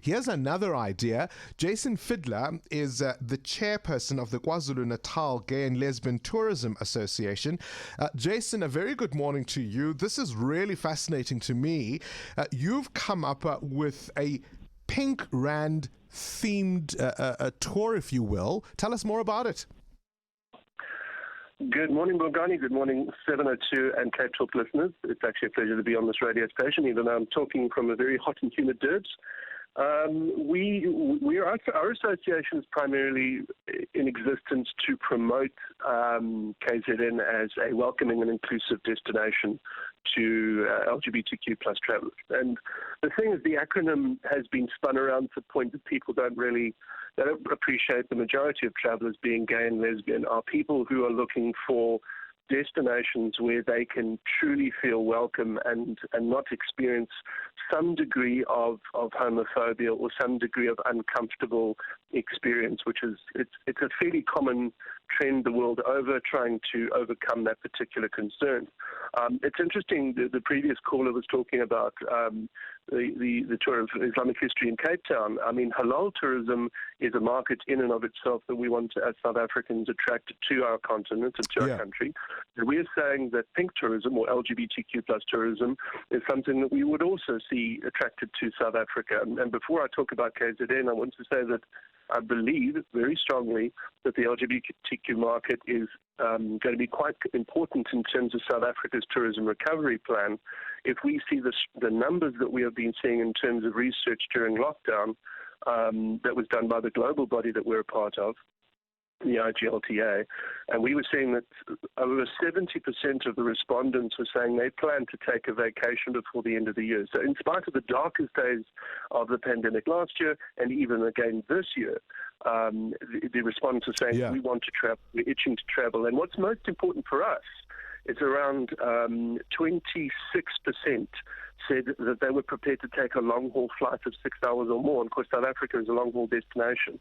Here's another idea. Jason Fiddler is the chairperson of the KwaZulu-Natal Gay and Lesbian Tourism Association. Jason, a very good morning to you. This is really fascinating to me. You've come up with a Pink Rand themed tour, if you will. Tell us more about it. Good morning, Bongani. Good morning, 702 and Cape Talk listeners. It's actually a pleasure to be on this radio station, even though I'm talking from a very hot and humid Durbs. Our association is primarily in existence to promote KZN as a welcoming and inclusive destination to LGBTQ plus travelers. And the thing is, the acronym has been spun around to the point that people don't appreciate the majority of travelers being gay and lesbian are people who are looking for destinations where they can truly feel welcome and not experience some degree of homophobia or some degree of uncomfortable experience, which is it's a fairly common trend the world over, trying to overcome that particular concern. It's interesting, the previous caller was talking about the tour of Islamic history in Cape Town. I mean, halal tourism is a market in and of itself that we want to, as South Africans, attract to our continent and to our country. And we are saying that pink tourism or LGBTQ plus tourism is something that we would also see attracted to South Africa. And before I talk about KZN, I want to say that I believe very strongly that the LGBTQ market is going to be quite important in terms of South Africa's tourism recovery plan. If we see the numbers that we have been seeing in terms of research during lockdown that was done by the global body that we're a part of, the IGLTA, and we were seeing that over 70% of the respondents were saying they plan to take a vacation before the end of the year. So in spite of the darkest days of the pandemic last year, and even again this year, the respondents are saying we want to travel, we're itching to travel. And what's most important for us is around 26% said that they were prepared to take a long-haul flight of 6 hours or more. And of course, South Africa is a long-haul destination.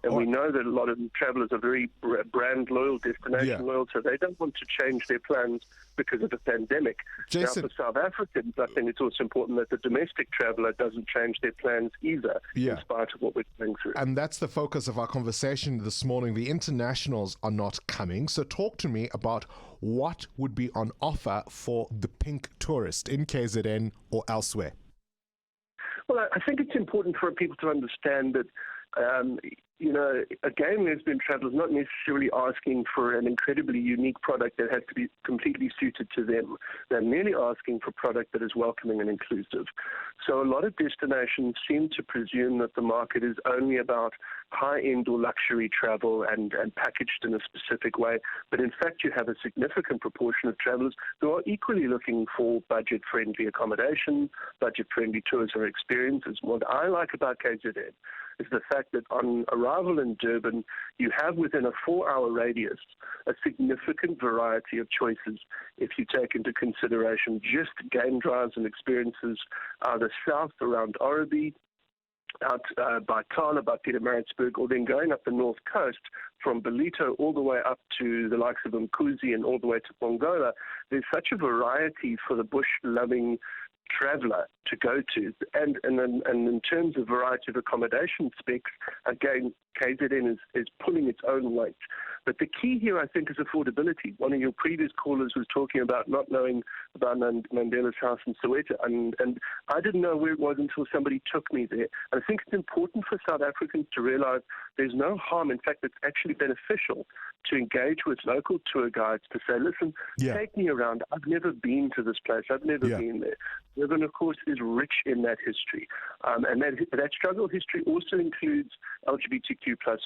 And we know that a lot of travelers are very brand loyal, destination loyal, so they don't want to change their plans because of the pandemic. Jason, now, for South Africans, I think it's also important that the domestic traveler doesn't change their plans either, in spite of what we're going through. And that's the focus of our conversation this morning. The internationals are not coming. So talk to me about what would be on offer for the pink tourist in KZN or elsewhere. Well, I think it's important for people to understand that a gay and lesbian traveler is not necessarily asking for an incredibly unique product that has to be completely suited to them. They're merely asking for a product that is welcoming and inclusive. So a lot of destinations seem to presume that the market is only about high-end or luxury travel and packaged in a specific way. But in fact, you have a significant proportion of travelers who are equally looking for budget-friendly accommodation, budget-friendly tours or experiences. What I like about KZN is the fact that on arrival in Durban, you have within a 4-hour radius a significant variety of choices if you take into consideration just game drives and experiences either south around Orobi, out by Tana, by Pietermaritzburg, or then going up the north coast from Belito all the way up to the likes of Umkhuze and all the way to Pongola. There's such a variety for the bush-loving traveler to go to. And in terms of variety of accommodation specs, again, KZN is pulling its own weight. But the key here, I think, is affordability. One of your previous callers was talking about not knowing about Mandela's house in Soweto, and I didn't know where it was until somebody took me there. And I think it's important for South Africans to realize there's no harm. In fact, it's actually beneficial to engage with local tour guides to say, listen, take me around. I've never been to this place. I've never been there. Durban, of course, is rich in that history. And that struggle history also includes LGBTQ plus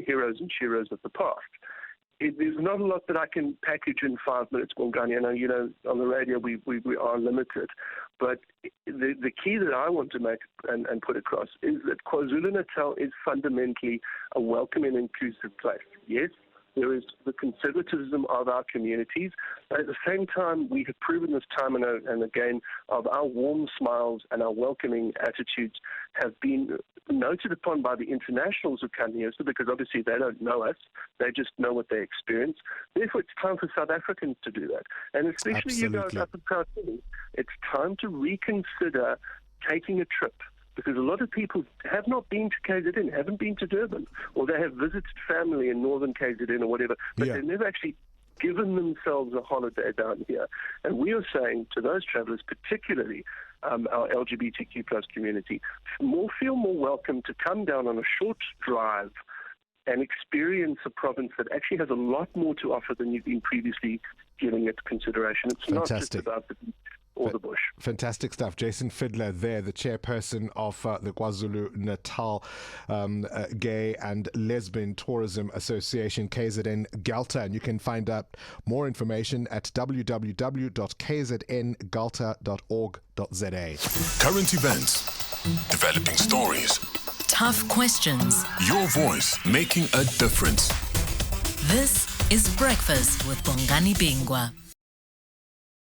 heroes and sheroes of the past. There's not a lot that I can package in 5 minutes, Bongani. I know, on the radio we are limited. But the key that I want to make and put across is that KwaZulu-Natal is fundamentally a welcoming and inclusive place. Yes, there is the conservatism of our communities, but at the same time, we have proven this time and again of our warm smiles and our welcoming attitudes have been noted upon by the internationals who come here, because obviously they don't know us, they just know what they experience. Therefore, it's time for South Africans to do that. And especially you guys up in Gauteng, it's time to reconsider taking a trip because a lot of people have not been to KZN, haven't been to Durban, or they have visited family in northern KZN or whatever, but they've never actually given themselves a holiday down here. And we are saying to those travellers, particularly our LGBTQ plus community, feel more welcome to come down on a short drive and experience a province that actually has a lot more to offer than you've been previously giving it consideration. It's not just about the beach or the bush. Fantastic stuff. Jason Fiddler there, the chairperson of the KwaZulu-Natal Gay and Lesbian Tourism Association, KZN Galta. And you can find out more information at www.kzngalta.org.za. Current events, developing stories, tough questions. Your voice making a difference. This is Breakfast with Bongani Bingwa.